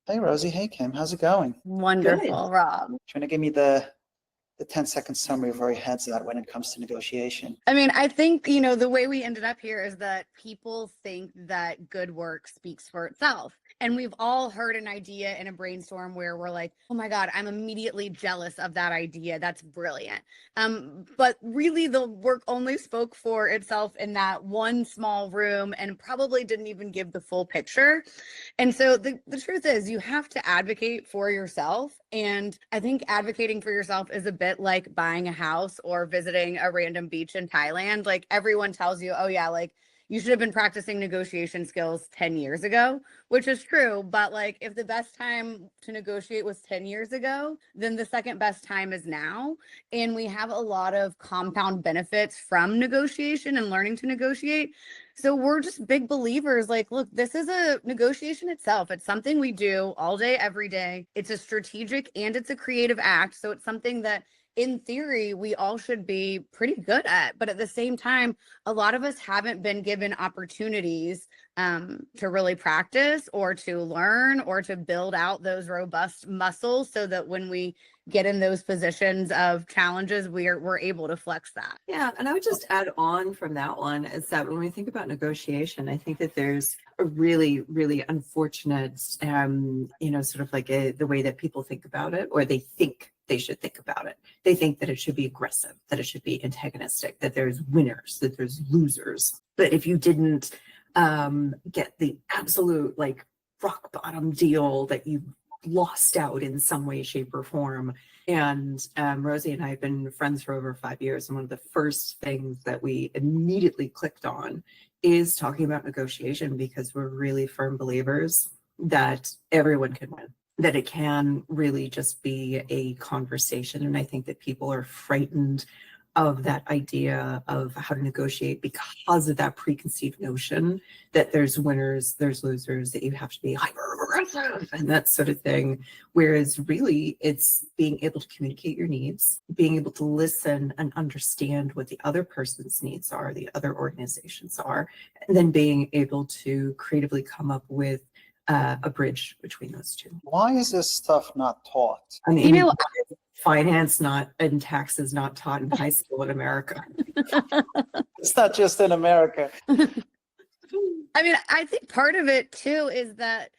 Hey, Rosie. Hey, Kim. How's it going? Wonderful, Rob. Trying to give me the 10-second summary of where your head's at when it comes to negotiation. I mean, I think, the way we ended up here is that people think that good work speaks for itself. And we've all heard an idea in a brainstorm where we're like, oh my God, I'm immediately jealous of that idea. That's brilliant. But really, the work only spoke for itself in that one small room and probably didn't even give the full picture. And so the truth is, you have to advocate for yourself. And I think advocating for yourself is a bit like buying a house or visiting a random beach in Thailand. Like everyone tells you, oh yeah, like you should have been practicing negotiation skills 10 years ago, which is true. But like if the best time to negotiate was 10 years ago, then the second best time is now. And we have a lot of compound benefits from negotiation and learning to negotiate. So we're just big believers. Like, look, this is a negotiation itself. It's something we do all day, every day. It's a strategic and it's a creative act. So it's something that in theory, we all should be pretty good at. But at the same time, a lot of us haven't been given opportunities to really practice or to learn or to build out those robust muscles so that when we get in those positions of challenges, we're able to flex that. Yeah, and I would just add on from that one is that when we think about negotiation, I think that there's a really, really unfortunate, sort of like the way that people think about it, or they think they should think about it. They think that it should be aggressive, that it should be antagonistic, that there's winners, that there's losers. But if you didn't get the absolute like rock bottom deal, that you lost out in some way, shape, or form. And Rosie and I have been friends for over 5 years. And one of the first things that we immediately clicked on is talking about negotiation, because we're really firm believers that everyone can win, that it can really just be a conversation. And I think that people are frightened of that idea of how to negotiate because of that preconceived notion that there's winners, there's losers, that you have to be hyper aggressive and that sort of thing. Whereas really it's being able to communicate your needs, being able to listen and understand what the other person's needs are, the other organizations are, and then being able to creatively come up with a bridge between those two. Why is this stuff not taught? I mean, finance and taxes not taught in high school in America. It's not just in America. I mean, I think part of it too is that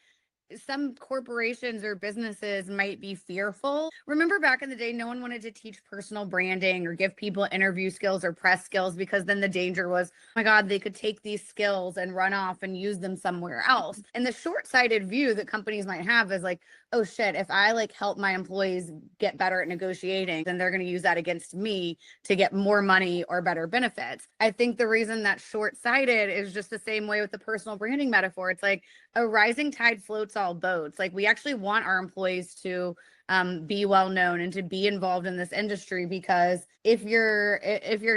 some corporations or businesses might be fearful. Remember back in the day, no one wanted to teach personal branding or give people interview skills or press skills, because then the danger was, oh my God, they could take these skills and run off and use them somewhere else. And the short-sighted view that companies might have is like, oh shit, if I like help my employees get better at negotiating, then they're going to use that against me to get more money or better benefits. I think the reason that's short-sighted is just the same way with the personal branding metaphor. It's like a rising tide floats all boats. Like we actually want our employees to be well known and to be involved in this industry, because if you're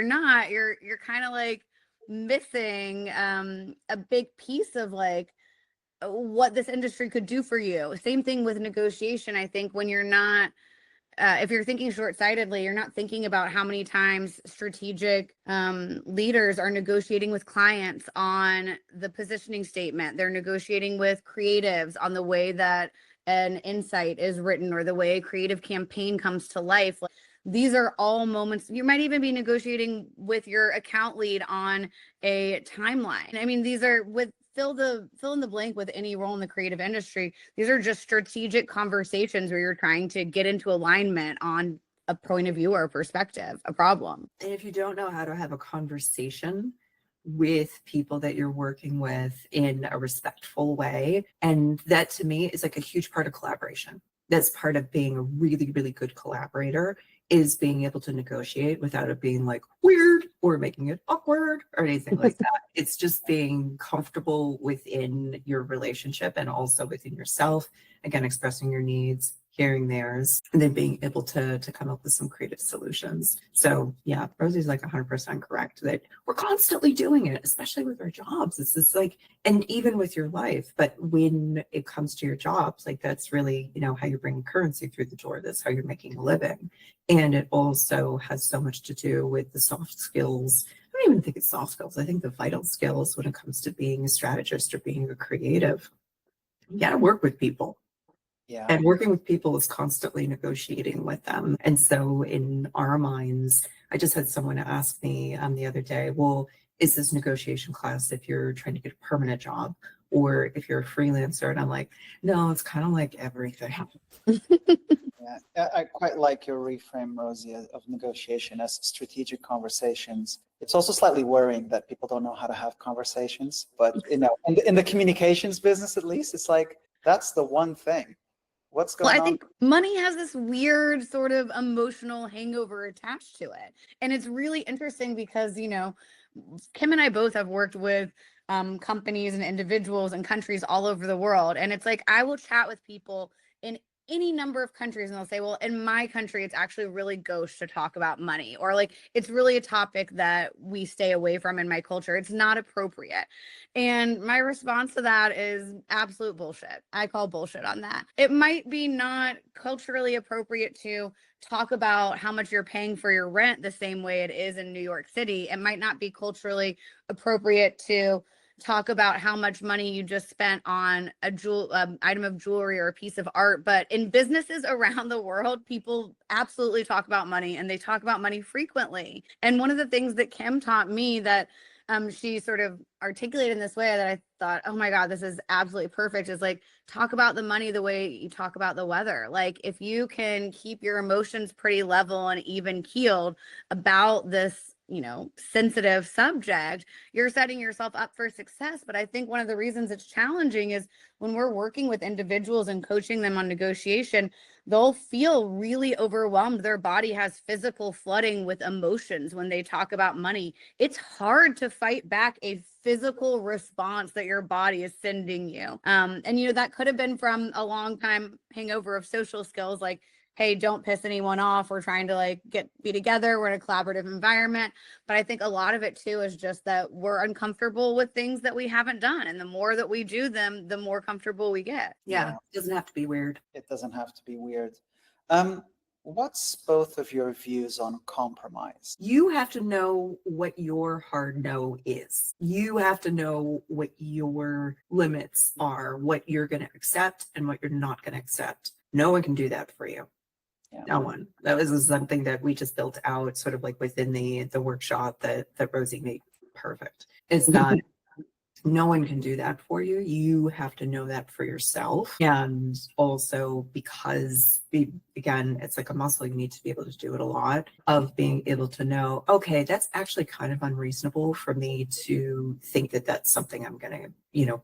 not, you're kind of like missing a big piece of like what this industry could do for you. Same thing with negotiation. I think when you're not, if you're thinking short-sightedly, you're not thinking about how many times strategic leaders are negotiating with clients on the positioning statement. They're negotiating with creatives on the way that an insight is written or the way a creative campaign comes to life. These are all moments. You might even be negotiating with your account lead on a timeline. I mean, these are with fill in the blank with any role in the creative industry. These are just strategic conversations where you're trying to get into alignment on a point of view or a perspective, a problem. And if you don't know how to have a conversation with people that you're working with in a respectful way, and that to me is like a huge part of collaboration. That's part of being a really, really good collaborator, is being able to negotiate without it being like weird or making it awkward or anything like that. It's just being comfortable within your relationship and also within yourself. Again, expressing your needs, hearing theirs, and then being able to come up with some creative solutions. So yeah, Rosie's like 100% correct that we're constantly doing it, especially with our jobs. It's just like, and even with your life, but when it comes to your jobs, like that's really, how you're bringing currency through the door. That's how you're making a living. And it also has so much to do with the soft skills. I don't even think it's soft skills. I think the vital skills when it comes to being a strategist or being a creative. You got to work with people. Yeah. And working with people is constantly negotiating with them. And so in our minds, I just had someone ask me the other day, well, is this negotiation class if you're trying to get a permanent job or if you're a freelancer? And I'm like, no, it's kind of like everything. Yeah, I quite like your reframe, Rosie, of negotiation as strategic conversations. It's also slightly worrying that people don't know how to have conversations, but in the communications business, at least, it's like, that's the one thing. What's Well, going I on? think money has this weird sort of emotional hangover attached to it. And it's really interesting because, Kim and I both have worked with companies and individuals and countries all over the world. And it's like, I will chat with people in any number of countries and they'll say, well, in my country, it's actually really gauche to talk about money, or like, it's really a topic that we stay away from in my culture. It's not appropriate. And my response to that is absolute bullshit. I call bullshit on that. It might be not culturally appropriate to talk about how much you're paying for your rent the same way it is in New York City. It might not be culturally appropriate to talk about how much money you just spent on a item of jewelry or a piece of art. But in businesses around the world, people absolutely talk about money, and they talk about money frequently. And one of the things that Kim taught me that she sort of articulated in this way that I thought, oh my God, this is absolutely perfect, is like, talk about the money the way you talk about the weather. Like, if you can keep your emotions pretty level and even keeled about this, sensitive subject, you're setting yourself up for success. But I think one of the reasons it's challenging is when we're working with individuals and coaching them on negotiation, they'll feel really overwhelmed. Their body has physical flooding with emotions when they talk about money. It's hard to fight back a physical response that your body is sending you. And that could have been from a long time hangover of social skills, like, hey, don't piss anyone off. We're trying to be together. We're in a collaborative environment. But I think a lot of it too is just that we're uncomfortable with things that we haven't done. And the more that we do them, the more comfortable we get. Yeah, it doesn't have to be weird. It doesn't have to be weird. What's both of your views on compromise? You have to know what your hard no is. You have to know what your limits are, what you're going to accept and what you're not going to accept. No one can do that for you. Yeah. No one. That was something that we just built out sort of like within the workshop that Rosie made perfect. Is that no one can do that for you. You have to know that for yourself. And also because, again, it's like a muscle, you need to be able to do it a lot, of being able to know, okay, that's actually kind of unreasonable for me to think that that's something I'm going to,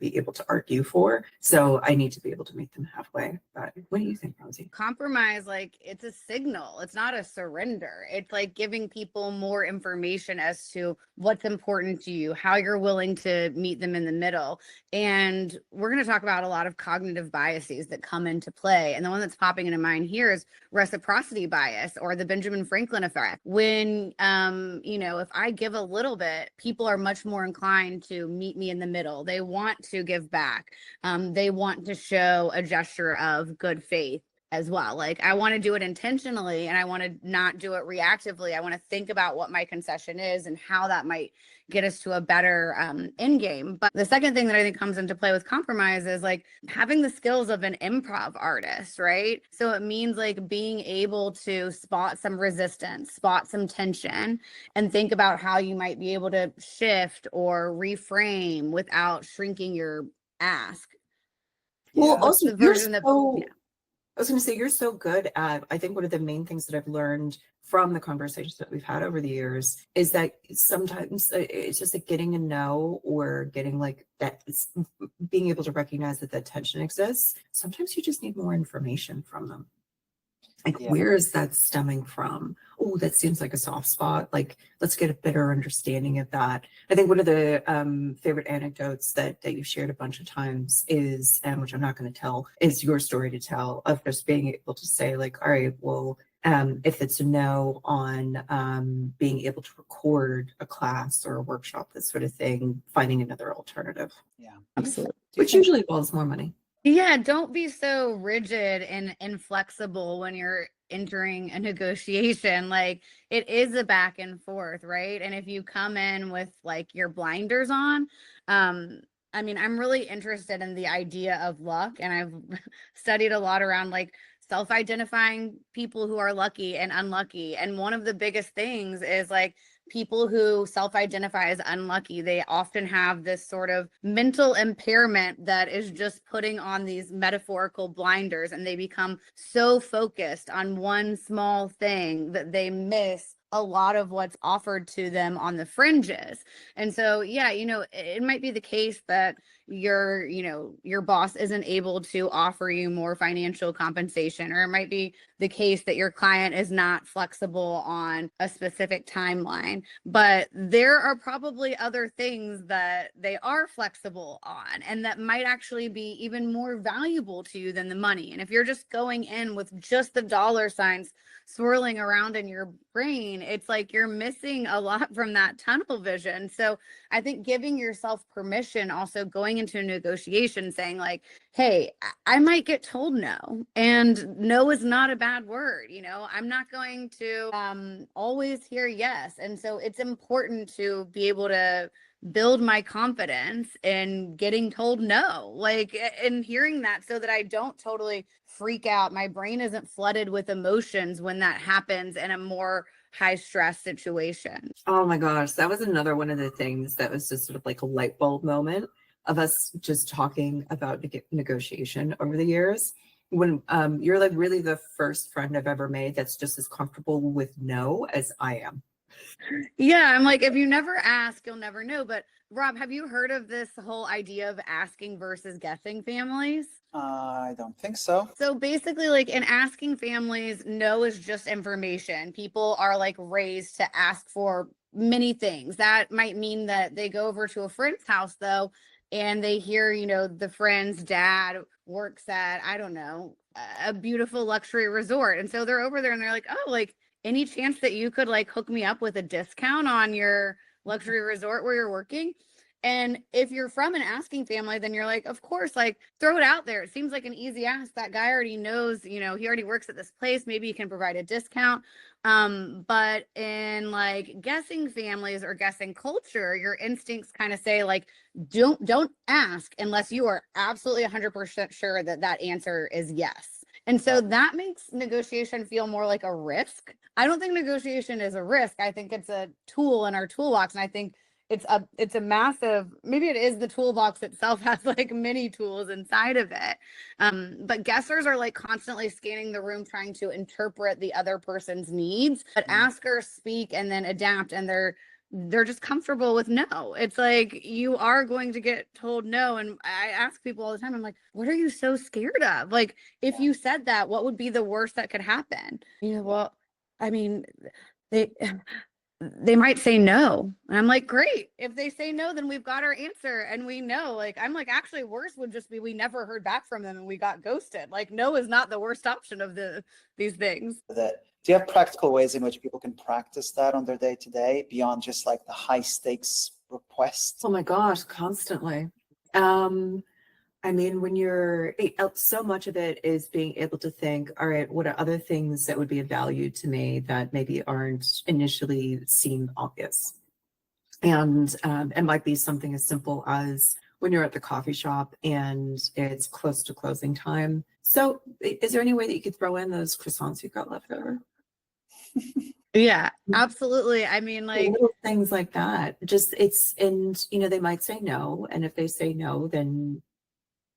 be able to argue for. So I need to be able to meet them halfway. But what do you think, Rosie? Compromise, it's a signal. It's not a surrender. It's like giving people more information as to what's important to you, how you're willing to meet them in the middle. And we're going to talk about a lot of cognitive biases that come into play. And the one that's popping into mind here is reciprocity bias, or the Benjamin Franklin effect. When, if I give a little bit, people are much more inclined to meet me in the middle. They want to give back. They want to show a gesture of good faith as well. Like, I want to do it intentionally, and I want to not do it reactively. I want to think about what my concession is and how that might get us to a better end game. But the second thing that I think comes into play with compromise is like having the skills of an improv artist, right? So it means like being able to spot some resistance, spot some tension, and think about how you might be able to shift or reframe without shrinking your ask. Well, Yeah. also, The version that I was going to say, you're so good at, I think one of the main things that I've learned from the conversations that we've had over the years is that sometimes it's just like getting a no, or getting like that, being able to recognize that that tension exists. Sometimes you just need more information from them. Like, Yeah. where is that stemming from? Oh, that seems like a soft spot. Like, let's get a better understanding of that. I think one of the favorite anecdotes that you've shared a bunch of times is, and which I'm not going to tell, is your story to tell, of just being able to say like, all right, well, if it's a no on being able to record a class or a workshop, that sort of thing, finding another alternative. Yeah. absolutely. Which usually involves more money. Yeah, don't be so rigid and inflexible when you're entering a negotiation. Like, it is a back and forth, right? And if you come in with like your blinders on, I mean, I'm really interested in the idea of luck, and I've studied a lot around like self-identifying people who are lucky and unlucky. And one of the biggest things is like people who self-identify as unlucky, they often have this sort of mental impairment that is just putting on these metaphorical blinders, and they become so focused on one small thing that they miss a lot of what's offered to them on the fringes. And so, yeah, it might be the case that your boss isn't able to offer you more financial compensation, or it might be the case that your client is not flexible on a specific timeline, but there are probably other things that they are flexible on and that might actually be even more valuable to you than the money. And if you're just going in with just the dollar signs swirling around in your brain, it's like you're missing a lot from that tunnel vision. So I think giving yourself permission, also going into a negotiation saying like, hey, I might get told no, and no is not a bad word. I'm not going to always hear yes. And so it's important to be able to build my confidence in getting told no, like, and hearing that, so that I don't totally freak out. My brain isn't flooded with emotions when that happens in a more high stress situation. Oh my gosh, that was another one of the things that was just sort of like a light bulb moment of us just talking about negotiation over the years. When you're like really the first friend I've ever made that's just as comfortable with no as I am. Yeah, I'm like, if you never ask, you'll never know. But Rob, have you heard of this whole idea of asking versus guessing families? I don't think so. So basically, like in asking families, no is just information. People are like raised to ask for many things. That might mean that they go over to a friend's house though, and they hear, the friend's dad works at, I don't know, a beautiful luxury resort. And so they're over there and they're like, oh, like any chance that you could like hook me up with a discount on your luxury resort where you're working? And if you're from an asking family, then you're like, of course, like throw it out there. It seems like an easy ask. That guy already knows, he already works at this place. Maybe he can provide a discount. But in like guessing families or guessing culture, your instincts kind of say like, don't ask unless you are absolutely 100% sure that that answer is yes. And so that makes negotiation feel more like a risk. I don't think negotiation is a risk. I think it's a tool in our toolbox. And I think it's a massive, maybe it is the toolbox itself has like many tools inside of it. But guessers are like constantly scanning the room, trying to interpret the other person's needs. But askers speak and then adapt, and they're just comfortable with no. It's like you are going to get told no. And I ask people all the time, I'm like, what are you so scared of? Like, if you said that, what would be the worst that could happen? Well, I mean, they might say no. And I'm like, great. If they say no, then we've got our answer and we know. Like, I'm like, actually worse would just be we never heard back from them and we got ghosted. Like, no is not the worst option of these things. Do you have practical ways in which people can practice that on their day-to-day beyond just like the high stakes requests? Oh my gosh, constantly. I mean, when you're so much of it is being able to think, all right, what are other things that would be of value to me that maybe aren't initially seem obvious? And it might be something as simple as when you're at the coffee shop and it's close to closing time. So is there any way that you could throw in those croissants you've got left over? Yeah, absolutely. I mean, like little things like that. Just they might say no. And if they say no, then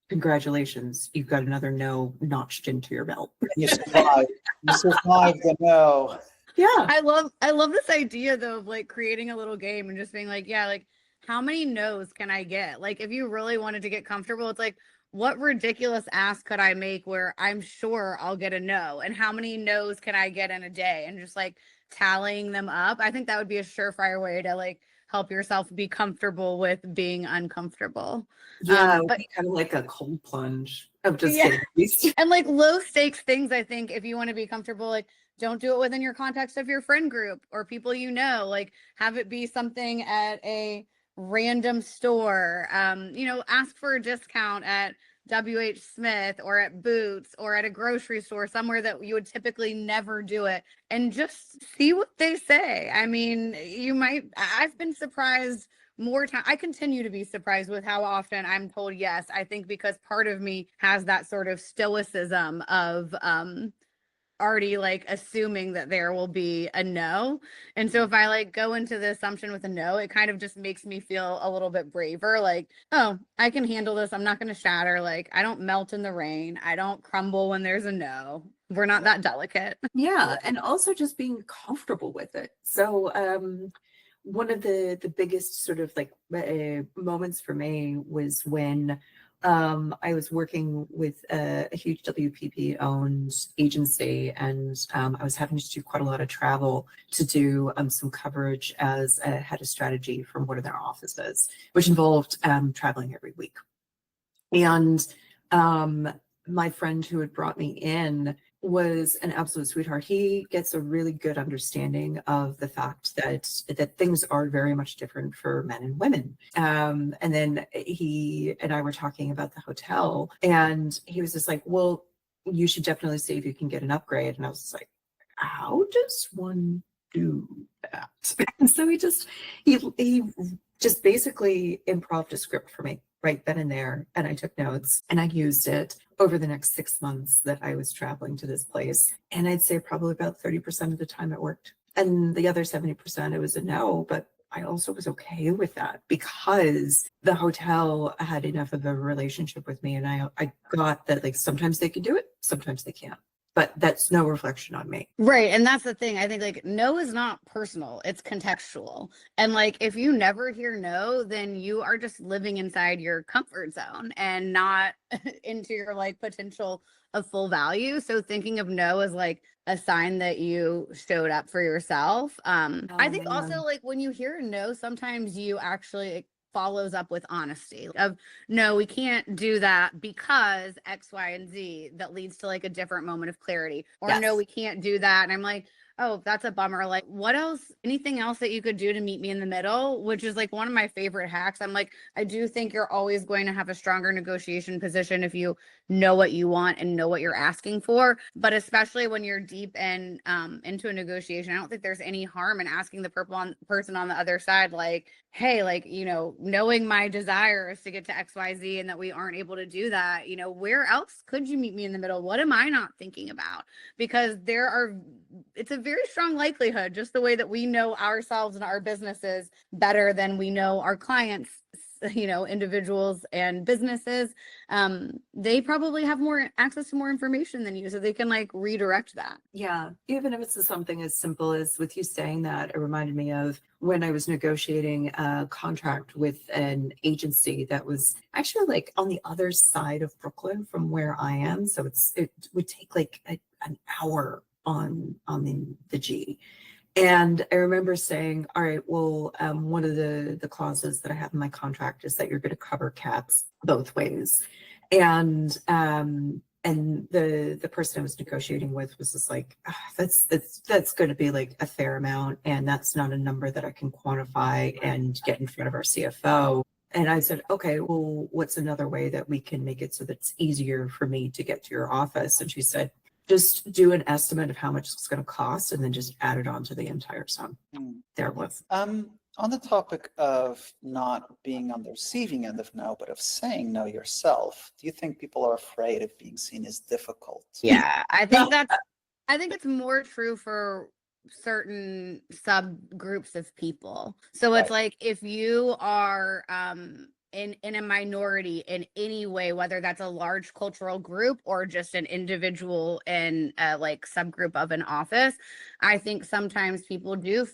congratulations, you've got another no notched into your belt. You survived. You survived the no. Yeah. I love this idea though of like creating a little game and just being like, yeah, like how many no's can I get? Like if you really wanted to get comfortable, it's like, what ridiculous ask could I make where I'm sure I'll get a no? And how many no's can I get in a day? And just like tallying them up. I think that would be a surefire way to like help yourself be comfortable with being uncomfortable. Yeah, but kind of like a cold plunge of just getting used. And like low stakes things, I think if you want to be comfortable, like don't do it within your context of your friend group or people you know, like have it be something at a random store, ask for a discount at WH Smith or at Boots or at a grocery store, somewhere that you would typically never do it, and just see what they say. I mean, I've been surprised more time. I continue to be surprised with how often I'm told yes. I think because part of me has that sort of stoicism of already like assuming that there will be a no. And so if I like go into the assumption with a no, it kind of just makes me feel a little bit braver. Like, oh, I can handle this. I'm not going to shatter. Like, I don't melt in the rain. I don't crumble when there's a no. We're not that delicate. Yeah, and also just being comfortable with it. So, one of the biggest sort of like moments for me was when I was working with a huge WPP owned agency, and I was having to do quite a lot of travel to do some coverage as a head of strategy from one of their offices, which involved traveling every week. And my friend who had brought me in was an absolute sweetheart. He gets a really good understanding of the fact that things are very much different for men and women. And then he and I were talking about the hotel, and he was just like, well, you should definitely see if you can get an upgrade. And I was just like, how does one do that? And so he just basically improv a script for me right then and there. And I took notes and I used it over the next 6 months that I was traveling to this place. And I'd say probably about 30% of the time it worked. And the other 70%, it was a no, but I also was okay with that because the hotel had enough of a relationship with me. And I got that like sometimes they can do it, sometimes they can't. But that's no reflection on me. Right. And that's the thing. I think like no is not personal. It's contextual. And like if you never hear no, then you are just living inside your comfort zone and not into your like potential of full value. So thinking of no as like a sign that you showed up for yourself. I think also like when you hear no, sometimes you actually follows up with honesty of no, we can't do that because X, Y, and Z that leads to like a different moment of clarity. Or Yes. no, we can't do that. And I'm like, oh, that's a bummer. Like, what else? Anything else that you could do to meet me in the middle? Which is like one of my favorite hacks. I'm like, I do think you're always going to have a stronger negotiation position if you know what you want and know what you're asking for. But especially when you're deep in into a negotiation, I don't think there's any harm in asking the person on the other side, like, hey, like, you know, knowing my desire is to get to XYZ and that we aren't able to do that, you know, where else could you meet me in the middle? What am I not thinking about? Because it's a very strong likelihood, just the way that we know ourselves and our businesses better than we know our clients, you know, individuals and businesses. They probably have more access to more information than you, so they can like redirect that. Yeah, even if it's something as simple as with you saying that, it reminded me of when I was negotiating a contract with an agency that was actually like on the other side of Brooklyn from where I am. So it would take like an hour on the G. And I remember saying, all right, well, one of the clauses that I have in my contract is that you're going to cover cats both ways. And the person I was negotiating with was just like, that's going to be like a fair amount. And that's not a number that I can quantify and get in front of our CFO. And I said, okay, well, what's another way that we can make it so that it's easier for me to get to your office? And she said, just do an estimate of how much it's going to cost and then just add it on to the entire sum. There it was. On the topic of not being on the receiving end of no, but of saying no yourself, do you think people are afraid of being seen as difficult? Yeah, I think it's more true for certain subgroups of people. So it's Right. like if you are in a minority in any way, whether that's a large cultural group or just an individual in a like subgroup of an office, I think sometimes people do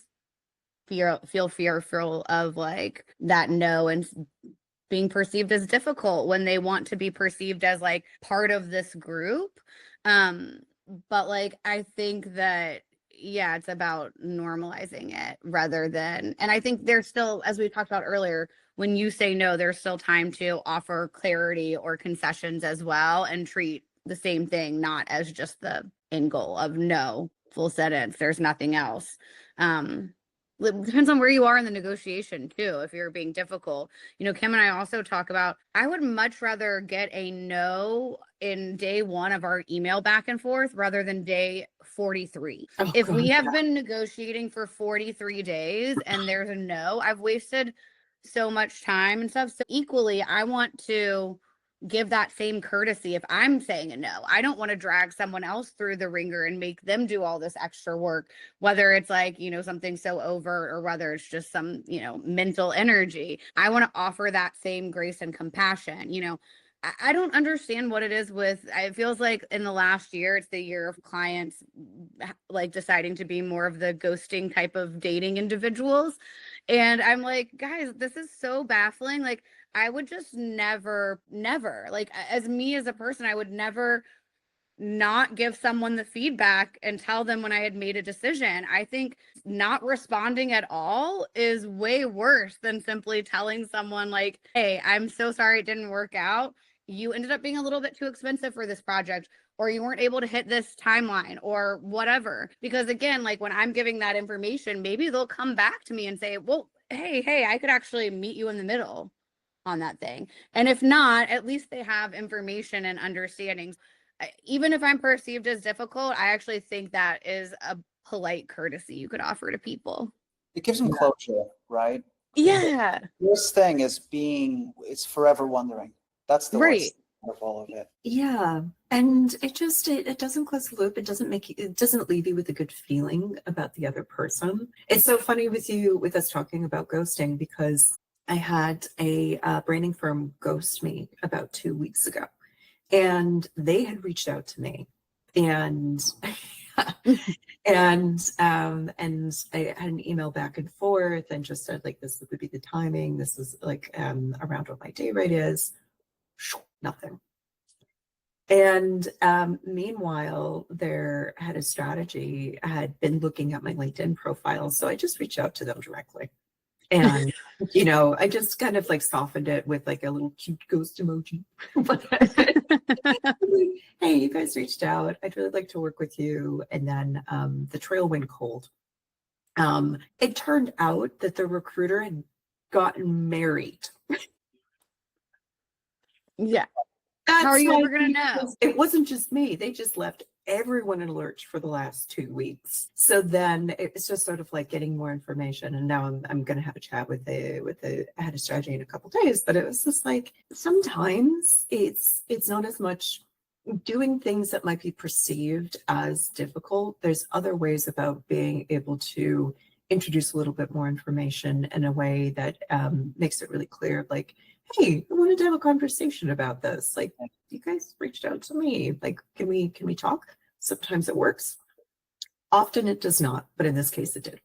feel fearful of like that no and being perceived as difficult when they want to be perceived as like part of this group. But like I think that yeah, it's about normalizing it rather than, and I think there's still, as we talked about earlier, when you say no, there's still time to offer clarity or concessions as well and treat the same thing not as just the end goal of no, full sentence, there's nothing else. It depends on where you are in the negotiation too. If you're being difficult, you know, Kim and I also talk about, I would much rather get a no in day 1 of our email back and forth rather than day 43. Oh, If God, we have yeah. been negotiating for 43 days and there's a no, I've wasted so much time and stuff. So equally, I want to give that same courtesy if I'm saying a no. I don't want to drag someone else through the ringer and make them do all this extra work, whether it's like, something so overt or whether it's just some, mental energy. I want to offer that same grace and compassion. I don't understand what it is with, it feels like in the last year, it's the year of clients like deciding to be more of the ghosting type of dating individuals. And I'm like, guys, this is so baffling. Like, I would just never, like, as me as a person, I would never not give someone the feedback and tell them when I had made a decision. I think not responding at all is way worse than simply telling someone like, hey, I'm so sorry it didn't work out. You ended up being a little bit too expensive for this project, or you weren't able to hit this timeline or whatever. Because again, like when I'm giving that information, maybe they'll come back to me and say, well, hey, I could actually meet you in the middle on that thing. And if not, at least they have information and understandings. Even if I'm perceived as difficult, I actually think that is a polite courtesy you could offer to people. It gives them closure, right? Yeah. The worst thing is it's forever wondering. That's the worst of all of it. Yeah. And it doesn't close the loop. It doesn't leave you with a good feeling about the other person. It's so funny with us talking about ghosting, because I had a branding firm ghost me about 2 weeks ago, and they had reached out to me, and and I had an email back and forth and just said like, this would be the timing. This is like around what my day rate is. Nothing. And meanwhile, their head of strategy had been looking at my LinkedIn profile, so I just reached out to them directly. And, I just kind of like softened it with like a little cute ghost emoji. Hey, you guys reached out. I'd really like to work with you. And then the trail went cold. It turned out that the recruiter had gotten married. Yeah. That's how are you how ever going to know? It wasn't just me. They just left everyone in a lurch for the last 2 weeks. So then it's just sort of like getting more information. And now I'm going to have a chat with the head of strategy in a couple of days. But it was just like, sometimes it's not as much doing things that might be perceived as difficult. There's other ways about being able to introduce a little bit more information in a way that makes it really clear, like, hey, I wanted to have a conversation about this. Like, you guys reached out to me. Like, can we talk? Sometimes it works. Often it does not, but in this case it did.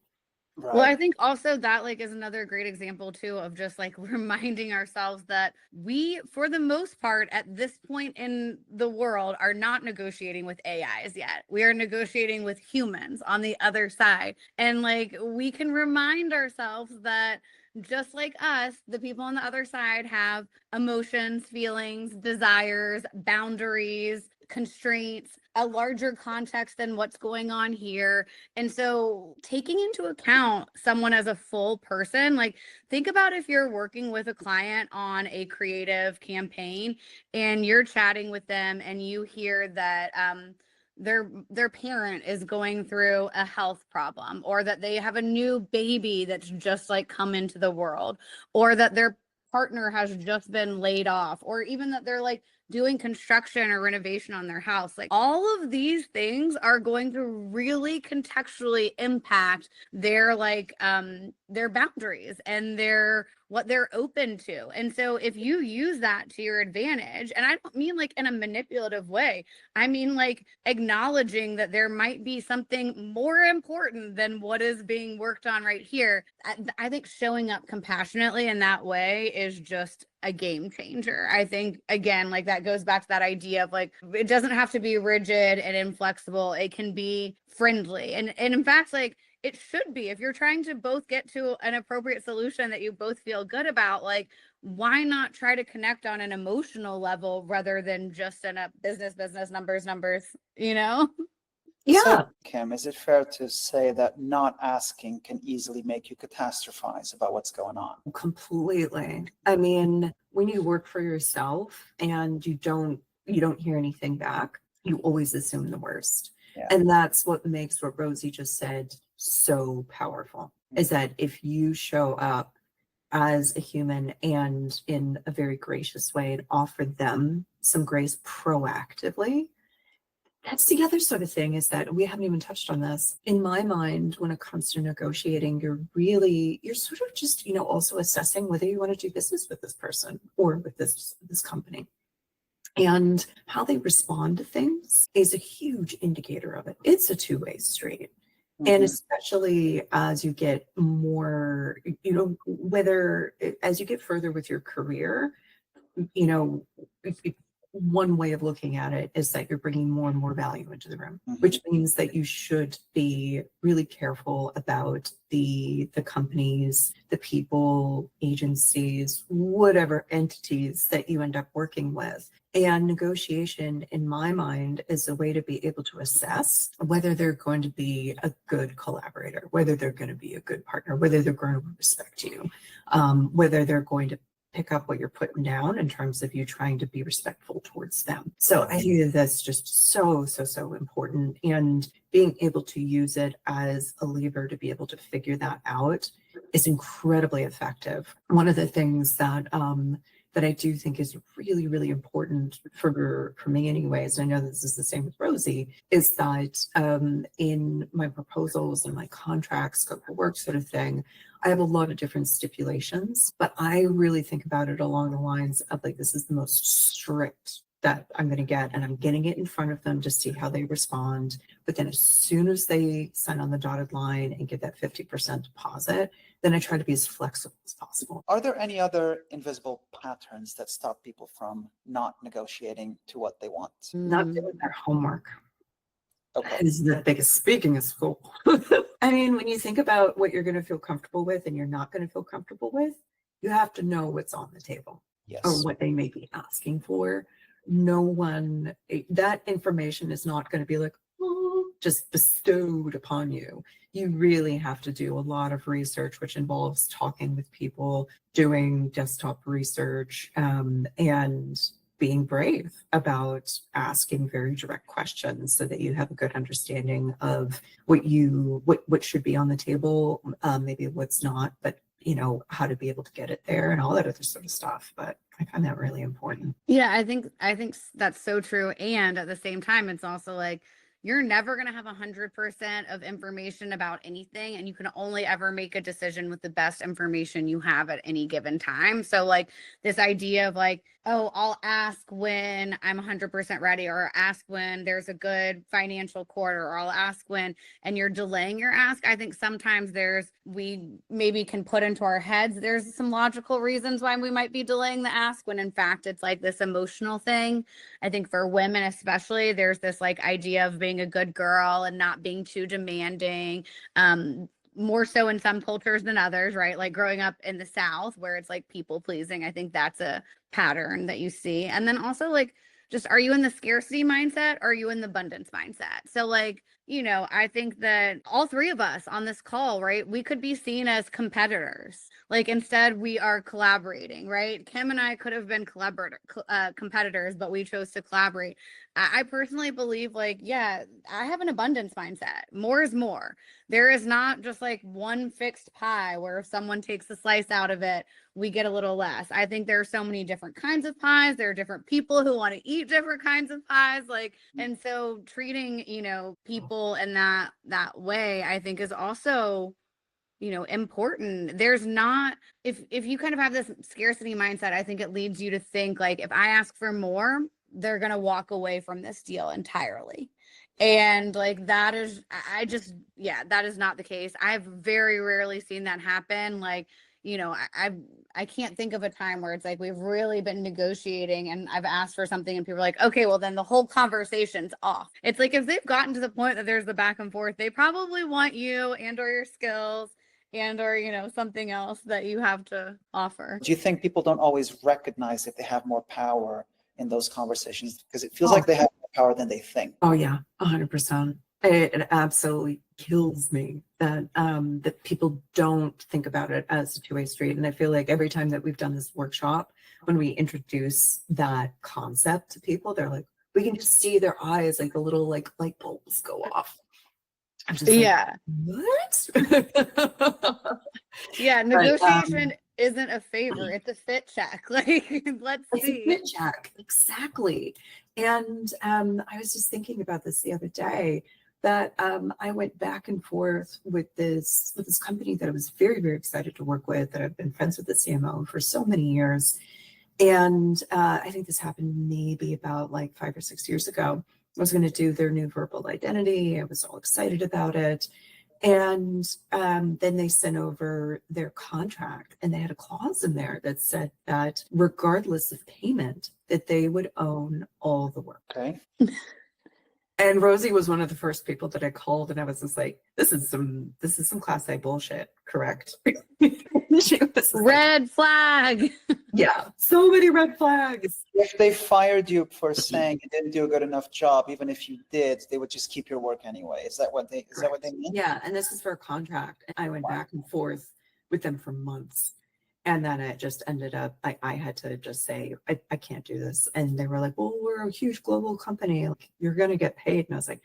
Right. Well, I think also that like is another great example too of just like reminding ourselves that we, for the most part, at this point in the world, are not negotiating with AIs yet. We are negotiating with humans on the other side. And like we can remind ourselves that just like us, the people on the other side have emotions, feelings, desires, boundaries, constraints, a larger context than what's going on here. And so taking into account someone as a full person, like think about if you're working with a client on a creative campaign and you're chatting with them and you hear that their parent is going through a health problem, or that they have a new baby that's just like come into the world, or that their partner has just been laid off, or even that they're like doing construction or renovation on their house. Like all of these things are going to really contextually impact their like their boundaries and what they're open to. And so if you use that to your advantage, and I don't mean like in a manipulative way, I mean like acknowledging that there might be something more important than what is being worked on right here. I think showing up compassionately in that way is just a game changer. I think, again, like that goes back to that idea of like, it doesn't have to be rigid and inflexible. It can be friendly. And in fact, like it should be, if you're trying to both get to an appropriate solution that you both feel good about, like, why not try to connect on an emotional level rather than just in a business, numbers, Yeah. So, Kim, is it fair to say that not asking can easily make you catastrophize about what's going on? Completely. I mean, when you work for yourself and you don't hear anything back, you always assume the worst. Yeah. And that's what makes what Rosie just said so powerful, is that if you show up as a human and in a very gracious way and offer them some grace proactively. That's the other sort of thing, is that we haven't even touched on this. In my mind, when it comes to negotiating, you're sort of just, also assessing whether you want to do business with this person or with this company. And how they respond to things is a huge indicator of it. It's a two-way street. And especially as you get more, whether as you get further with your career, one way of looking at it is that you're bringing more and more value into the room, which means that you should be really careful about the companies, the people, agencies, whatever entities that you end up working with. And negotiation, in my mind, is a way to be able to assess whether they're going to be a good collaborator, whether they're going to be a good partner, whether they're going to respect you, whether they're going to pick up what you're putting down in terms of you trying to be respectful towards them. So I think that that's just so important, and being able to use it as a lever to be able to figure that out is incredibly effective. One of the things that I do think is really, really important for me anyways, and I know this is the same with Rosie, is that in my proposals and my contracts, scope of work sort of thing, I have a lot of different stipulations, but I really think about it along the lines of like, this is the most strict that I'm going to get, and I'm getting it in front of them to see how they respond. But then as soon as they sign on the dotted line and get that 50% deposit, then I try to be as flexible as possible. Are there any other invisible patterns that stop people from not negotiating to what they want? Not doing their homework. Okay. Is the biggest, speaking of school. I mean, when you think about what you're going to feel comfortable with and you're not going to feel comfortable with, you have to know what's on the table. Yes. Or what they may be asking for. No one, that information is not going to be like, just bestowed upon you. You really have to do a lot of research, which involves talking with people, doing desktop research, and being brave about asking very direct questions so that you have a good understanding of what should be on the table, maybe what's not, but how to be able to get it there and all that other sort of stuff. But I find that really important. Yeah, I think that's so true. And at the same time, it's also like, you're never going to have 100% of information about anything, and you can only ever make a decision with the best information you have at any given time. So like this idea of like, oh, I'll ask when I'm 100% ready, or ask when there's a good financial quarter, or I'll ask when, and you're delaying your ask. I think sometimes we maybe can put into our heads, there's some logical reasons why we might be delaying the ask, when in fact it's like this emotional thing. I think for women especially, there's this like idea of being a good girl and not being too demanding, more so in some cultures than others, right? Like growing up in the South where it's like people pleasing, I think that's a pattern that you see. And then also like, just, are you in the scarcity mindset, or are you in the abundance mindset? So like, I think that all three of us on this call, right, we could be seen as competitors. Like instead we are collaborating, right? Kim and I could have been competitors, but we chose to collaborate. I personally believe like, yeah, I have an abundance mindset. More is more. There is not just like one fixed pie where if someone takes a slice out of it, we get a little less. I think there are so many different kinds of pies. There are different people who want to eat different kinds of pies. Like, and so treating, people in that way, I think is also, important. There's not, if you kind of have this scarcity mindset, I think it leads you to think like, if I ask for more, they're going to walk away from this deal entirely. And like, that is not the case. I've very rarely seen that happen. Like, I can't think of a time where it's like we've really been negotiating and I've asked for something and people are like, okay, well then the whole conversation's off. It's like, if they've gotten to the point that there's the back and forth, they probably want you and or your skills and or, something else that you have to offer. Do you think people don't always recognize if they have more power in those conversations? Because it feels like they have more power than they think. Oh yeah, 100%. It absolutely kills me that that people don't think about it as a two-way street. And I feel like every time that we've done this workshop, when we introduce that concept to people, they're like, we can just see their eyes, like the little like light bulbs go off. I'm just like, Yeah. what? Yeah, negotiation isn't a favor, it's a fit check. Like, let's It's a see. fit check. Exactly. And I was just thinking about this the other day that I went back and forth with this company that I was very, very excited to work with, that I've been friends with the CMO for so many years. And I think this happened maybe about like 5 or 6 years ago. I was going to do their new verbal identity. I was all excited about it. And then they sent over their contract, and they had a clause in there that said that regardless of payment, that they would own all the work. Okay. And Rosie was one of the first people that I called, and I was just like, this is some class A bullshit, correct? She was like, Red flag. yeah, so many red flags. If they fired you for saying you didn't do a good enough job, even if you did, they would just keep your work anyway. Is that what they mean? Yeah, and this is for a contract. I went back and forth with them for months. And then it just ended up, I had to just say, I can't do this. And they were like, well, we're a huge global company. Like, you're going to get paid. And I was like,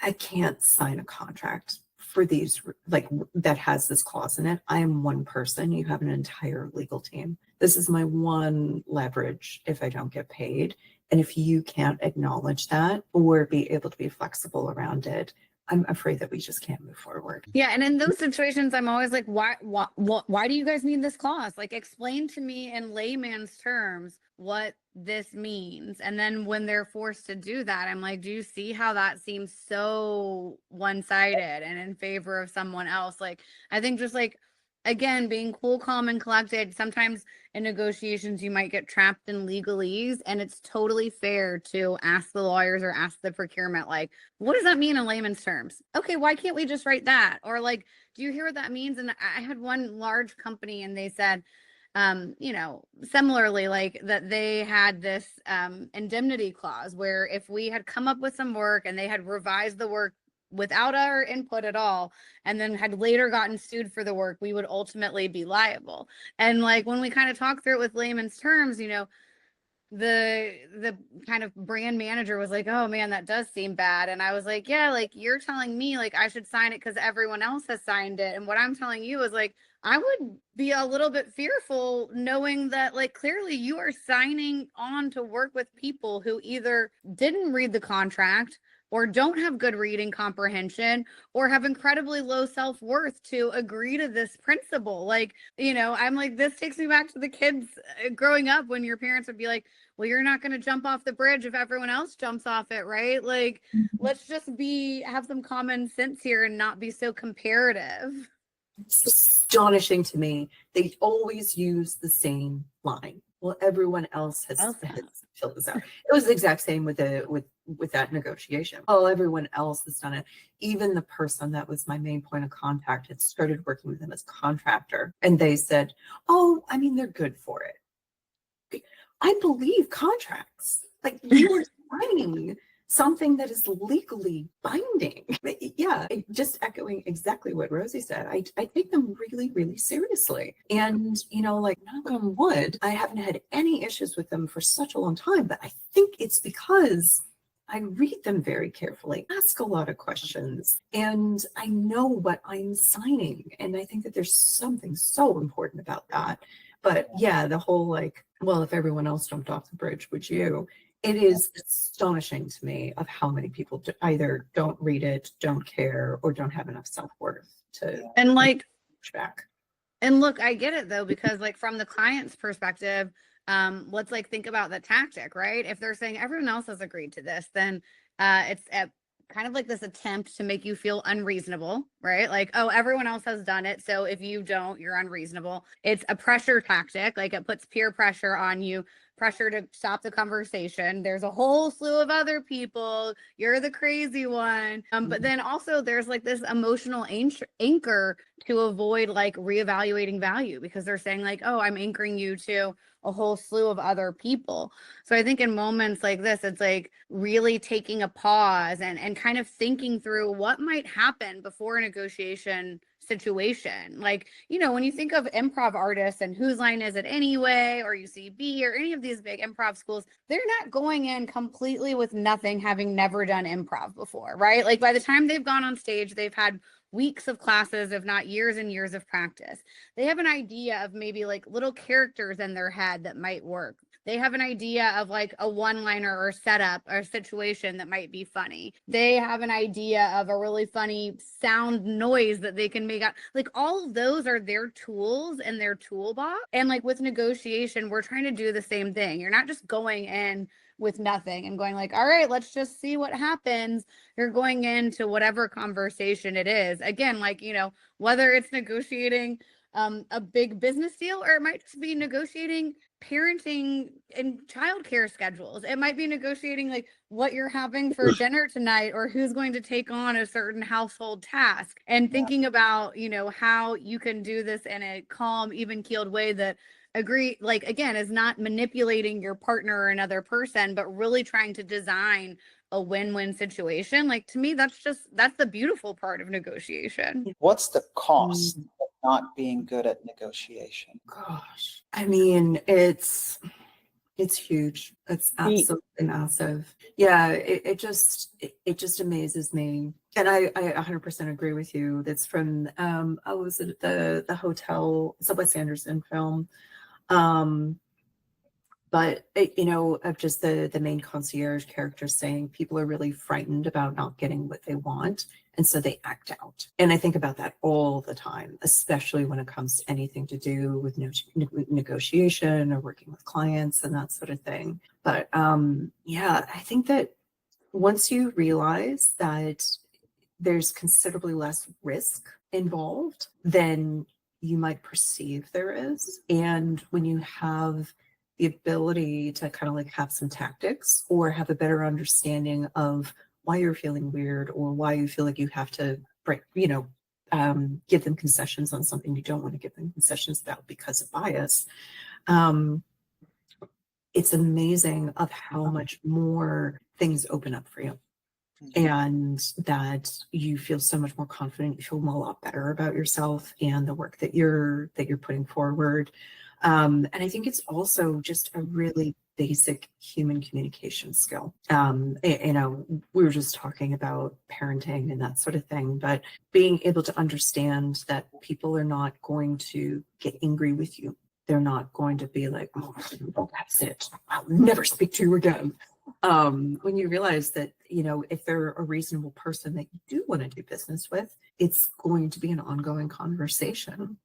I can't sign a contract for these, like, that has this clause in it. I am one person. You have an entire legal team. This is my one leverage if I don't get paid. And if you can't acknowledge that or be able to be flexible around it, I'm afraid that we just can't move forward. Yeah, and in those situations, I'm always like, why do you guys need this clause? Like, explain to me in layman's terms what this means. And then when they're forced to do that, I'm like, do you see how that seems so one-sided and in favor of someone else? Like, I think just like, again, being cool, calm, and collected. Sometimes in negotiations, you might get trapped in legalese, and it's totally fair to ask the lawyers or ask the procurement, like, what does that mean in layman's terms? Okay, why can't we just write that? Or like, do you hear what that means? And I had one large company, and they said, similarly, like that they had this indemnity clause where if we had come up with some work and they had revised the work without our input at all, and then had later gotten sued for the work, we would ultimately be liable. And like, when we kind of talk through it with layman's terms, the kind of brand manager was like, oh man, that does seem bad. And I was like, yeah, like, you're telling me like I should sign it because everyone else has signed it. And what I'm telling you is like, I would be a little bit fearful knowing that like clearly you are signing on to work with people who either didn't read the contract or don't have good reading comprehension or have incredibly low self-worth to agree to this principle. Like, I'm like, this takes me back to the kids growing up when your parents would be like, well, you're not going to jump off the bridge if everyone else jumps off it, right? Like, let's just have some common sense here and not be so comparative. It's astonishing to me. They always use the same line. Well, everyone else has filled this out. It was the exact same with that negotiation. Oh, everyone else has done it. Even the person that was my main point of contact had started working with them as a contractor, and they said, "Oh, I mean, they're good for it." I believe contracts. Like, you are signing something that is legally binding. Yeah, just echoing exactly what Rosie said. I take them really, really seriously. And, like, knock on wood, I haven't had any issues with them for such a long time, but I think it's because I read them very carefully, ask a lot of questions, and I know what I'm signing. And I think that there's something so important about that. But yeah, the whole like, well, if everyone else jumped off the bridge, would you? It is astonishing to me of how many people either don't read it, don't care, or don't have enough self-worth to push back. And look, I get it though, because like from the client's perspective, let's like think about the tactic, right? If they're saying everyone else has agreed to this, then it's kind of like this attempt to make you feel unreasonable, right? Like, oh, everyone else has done it, so if you don't, you're unreasonable. It's a pressure tactic, like it puts peer pressure on you, pressure to stop the conversation. There's a whole slew of other people. You're the crazy one. But then also there's like this emotional anchor to avoid like reevaluating value, because they're saying like, oh, I'm anchoring you to a whole slew of other people. So I think in moments like this, it's like really taking a pause and kind of thinking through what might happen before a negotiation situation. Like, when you think of improv artists and Whose Line Is It Anyway, or UCB or any of these big improv schools, they're not going in completely with nothing, having never done improv before, right? Like by the time they've gone on stage, they've had weeks of classes, if not years and years of practice. They have an idea of maybe like little characters in their head that might work. They have an idea of like a one-liner or setup or situation that might be funny. They have an idea of a really funny sound noise that they can make out. Like all of those are their tools in their toolbox. And like with negotiation, we're trying to do the same thing. You're not just going in with nothing and going like, all right, let's just see what happens. You're going into whatever conversation it is. Again, like, whether it's negotiating a big business deal, or it might just be negotiating parenting and childcare schedules. It might be negotiating like what you're having for dinner tonight, or who's going to take on a certain household task, and thinking about, how you can do this in a calm, even keeled way that again, is not manipulating your partner or another person, but really trying to design a win-win situation. Like to me, that's the beautiful part of negotiation. What's the cost of not being good at negotiation? Gosh, I mean, it's huge. It's absolutely massive. Yeah, it just amazes me. And I 100% agree with you. That's from was it the hotel, it's a Wes Anderson film. But of just the main concierge character saying people are really frightened about not getting what they want, and so they act out. And I think about that all the time, especially when it comes to anything to do with negotiation or working with clients and that sort of thing. But I think that once you realize that there's considerably less risk involved than you might perceive there is, and when you have the ability to kind of like have some tactics or have a better understanding of why you're feeling weird, or why you feel like you have to break, give them concessions on something you don't want to give them concessions about because of bias. It's amazing of how much more things open up for you, and that you feel so much more confident. You feel a lot better about yourself and the work that you're putting forward. And I think it's also just a really basic human communication skill. We were just talking about parenting and that sort of thing, but being able to understand that people are not going to get angry with you. They're not going to be like, oh, that's it, I'll never speak to you again. When you realize that, if they're a reasonable person that you do want to do business with, it's going to be an ongoing conversation.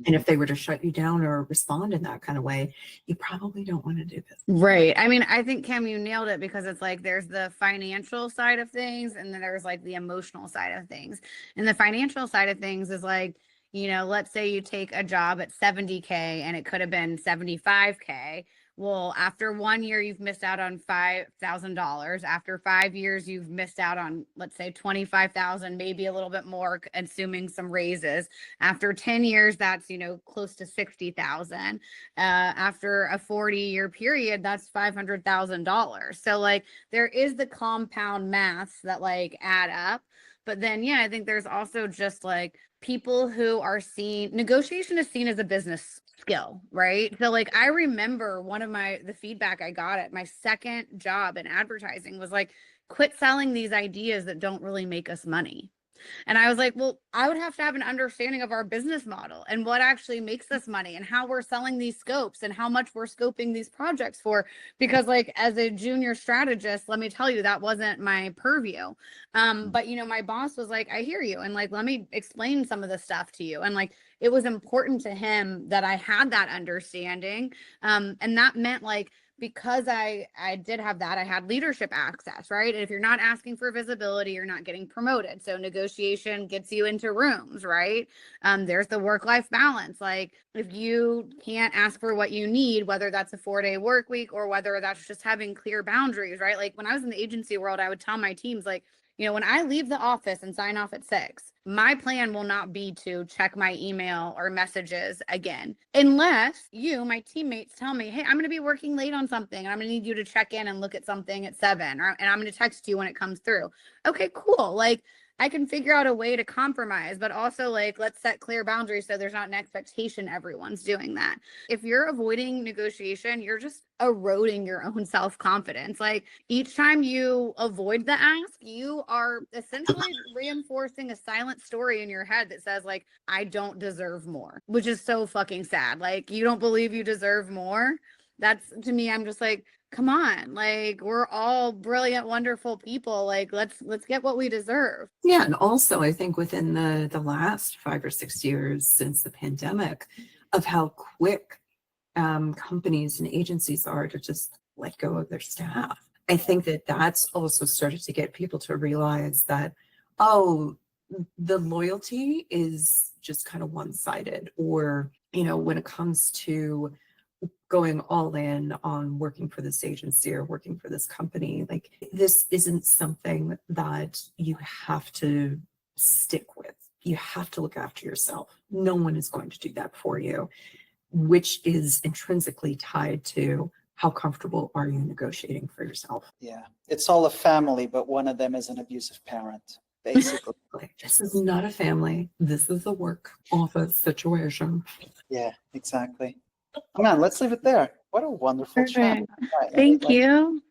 And if they were to shut you down or respond in that kind of way, you probably don't want to do this. Right. I mean, I think, Kim, you nailed it, because it's like there's the financial side of things, and then there's like the emotional side of things. And the financial side of things is like, let's say you take a job at 70K and it could have been 75K. Well, after 1 year, you've missed out on $5,000. After 5 years, you've missed out on, let's say, 25,000, maybe a little bit more, assuming some raises. After 10 years, that's, close to 60,000. After a 40-year period, that's $500,000. So like there is the compound maths that like add up. But then, I think there's also just like people who are negotiation is seen as a business skill, right? So like I remember one of the feedback I got at my second job in advertising was like, quit selling these ideas that don't really make us money. And I was like, well, I would have to have an understanding of our business model and what actually makes us money and how we're selling these scopes and how much we're scoping these projects for. Because like as a junior strategist, let me tell you, that wasn't my purview. But my boss was like, I hear you. And like, let me explain some of the stuff to you. And like, it was important to him that I had that understanding. And that meant like, because I did have that, I had leadership access, right? And if you're not asking for visibility, you're not getting promoted. So negotiation gets you into rooms, right? There's the work-life balance. Like if you can't ask for what you need, whether that's a 4-day work week or whether that's just having clear boundaries, right? Like when I was in the agency world, I would tell my teams like, when I leave the office and sign off at 6, my plan will not be to check my email or messages again, unless you, my teammates, tell me, hey, I'm going to be working late on something and I'm going to need you to check in and look at something at 7, and I'm going to text you when it comes through. Okay, cool. Like, I can figure out a way to compromise, but also, like, let's set clear boundaries so there's not an expectation everyone's doing that. If you're avoiding negotiation, you're just eroding your own self-confidence. Like, each time you avoid the ask, you are essentially reinforcing a silent story in your head that says, like, I don't deserve more, which is so fucking sad. Like, you don't believe you deserve more. That's, to me, I'm just like, come on, like, we're all brilliant, wonderful people. Like, let's get what we deserve. Yeah, and also I think within the last 5 or 6 years since the pandemic, of how quick companies and agencies are to just let go of their staff. I think that that's also started to get people to realize that, oh, the loyalty is just kind of one-sided, or, you know, when it comes to going all in on working for this agency or working for this company, like, this isn't something that you have to stick with. You have to look after yourself. No one is going to do that for you, which is intrinsically tied to how comfortable are you negotiating for yourself. Yeah, it's all a family, but one of them is an abusive parent, basically. This is not a family. This is a work office situation. Yeah, exactly. Man, let's leave it there. What a wonderful chat. Perfect. Right, Thank like, you.